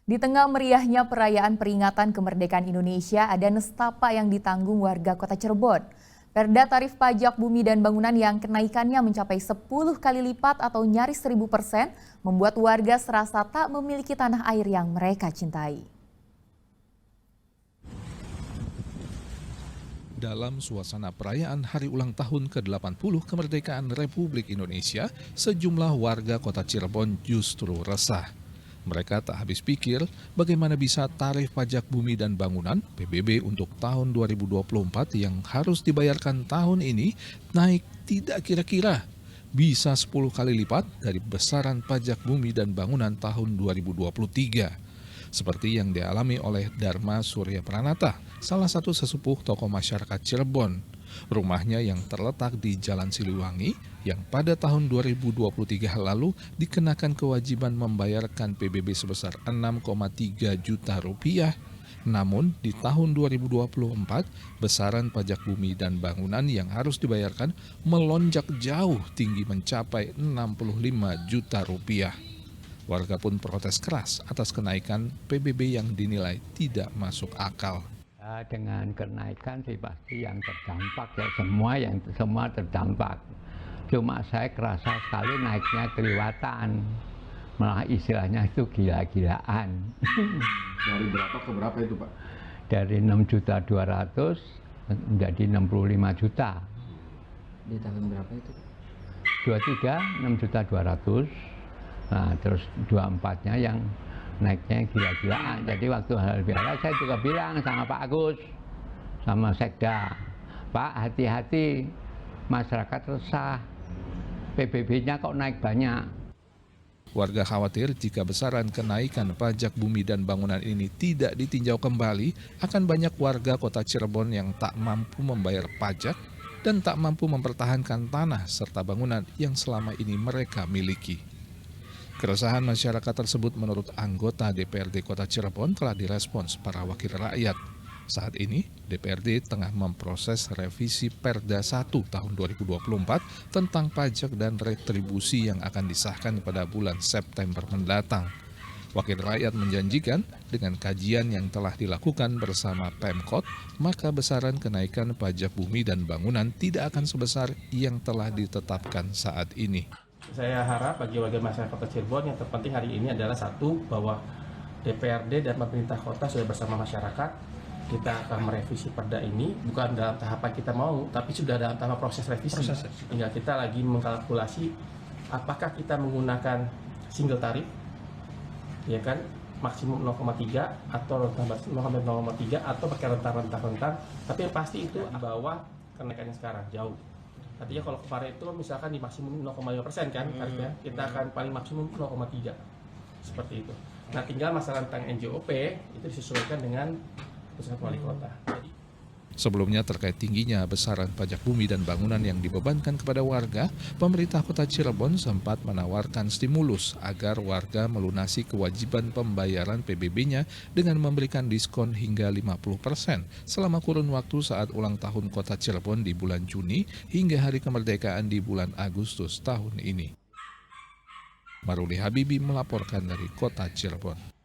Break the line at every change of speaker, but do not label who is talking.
Di tengah meriahnya perayaan peringatan kemerdekaan Indonesia, ada nestapa yang ditanggung warga Kota Cirebon. Perda tarif pajak bumi dan bangunan yang kenaikannya mencapai 10 kali lipat atau nyaris 1000% membuat warga serasa tak memiliki tanah air yang mereka cintai.
Dalam suasana perayaan Hari Ulang Tahun ke-80 Kemerdekaan Republik Indonesia, sejumlah warga Kota Cirebon justru resah. Mereka tak habis pikir bagaimana bisa tarif pajak bumi dan bangunan (PBB) untuk tahun 2024 yang harus dibayarkan tahun ini naik tidak kira-kira. Bisa 10 kali lipat dari besaran pajak bumi dan bangunan tahun 2023. Seperti yang dialami oleh Dharma Surya Pranata, salah satu sesepuh tokoh masyarakat Cirebon. Rumahnya yang terletak di Jalan Siliwangi, yang pada tahun 2023 lalu dikenakan kewajiban membayarkan PBB sebesar 6,3 juta rupiah. Namun di tahun 2024, besaran pajak bumi dan bangunan yang harus dibayarkan melonjak jauh tinggi mencapai 65 juta rupiah. Warga pun protes keras atas kenaikan PBB yang dinilai tidak masuk akal.
Dengan kenaikan sih pasti yang terdampak ya semua terdampak. Cuma saya kerasa sekali naiknya kelewatan, malah istilahnya itu gila-gilaan.
Dari berapa ke berapa itu Pak?
Dari 6.200.000 menjadi 65 juta.
Di tahun berapa itu?
23 6.200.000. Nah, terus 24-nya yang naiknya gila-gilaan. Jadi waktu halal bihalal saya juga bilang sama Pak Agus, sama Sekda, Pak hati-hati masyarakat resah, PBB-nya kok naik banyak.
Warga khawatir jika besaran kenaikan pajak bumi dan bangunan ini tidak ditinjau kembali, akan banyak warga Kota Cirebon yang tak mampu membayar pajak dan tak mampu mempertahankan tanah serta bangunan yang selama ini mereka miliki. Keresahan masyarakat tersebut menurut anggota DPRD Kota Cirebon telah direspons para wakil rakyat. Saat ini, DPRD tengah memproses revisi Perda 1 tahun 2024 tentang pajak dan retribusi yang akan disahkan pada bulan September mendatang. Wakil rakyat menjanjikan dengan kajian yang telah dilakukan bersama Pemkot, maka besaran kenaikan pajak bumi dan bangunan tidak akan sebesar yang telah ditetapkan saat ini.
Saya harap bagi warga masyarakat Kota Cirebon yang terpenting hari ini adalah satu, bahwa DPRD dan pemerintah kota sudah bersama masyarakat. Kita akan merevisi perda ini, bukan dalam tahapan kita mau, tapi sudah dalam tahap proses revisi. Tinggal kita lagi mengkalkulasi apakah kita menggunakan single tarif, ya kan, maksimum 0,3 atau 0,3 atau pakai rentang. Tapi yang pasti itu di bawah kenaikannya sekarang jauh. Artinya kalau kemarin itu misalkan di maksimum 0,5% kan tarifnya, kita akan paling maksimum 0,3 seperti itu. Nah, tinggal masalah tentang NJOP itu disesuaikan dengan keputusan wali kota.
Sebelumnya terkait tingginya besaran pajak bumi dan bangunan yang dibebankan kepada warga, pemerintah Kota Cirebon sempat menawarkan stimulus agar warga melunasi kewajiban pembayaran PBB-nya dengan memberikan diskon hingga 50% selama kurun waktu saat ulang tahun Kota Cirebon di bulan Juni hingga Hari Kemerdekaan di bulan Agustus tahun ini. Maruli Habibi melaporkan dari Kota Cirebon.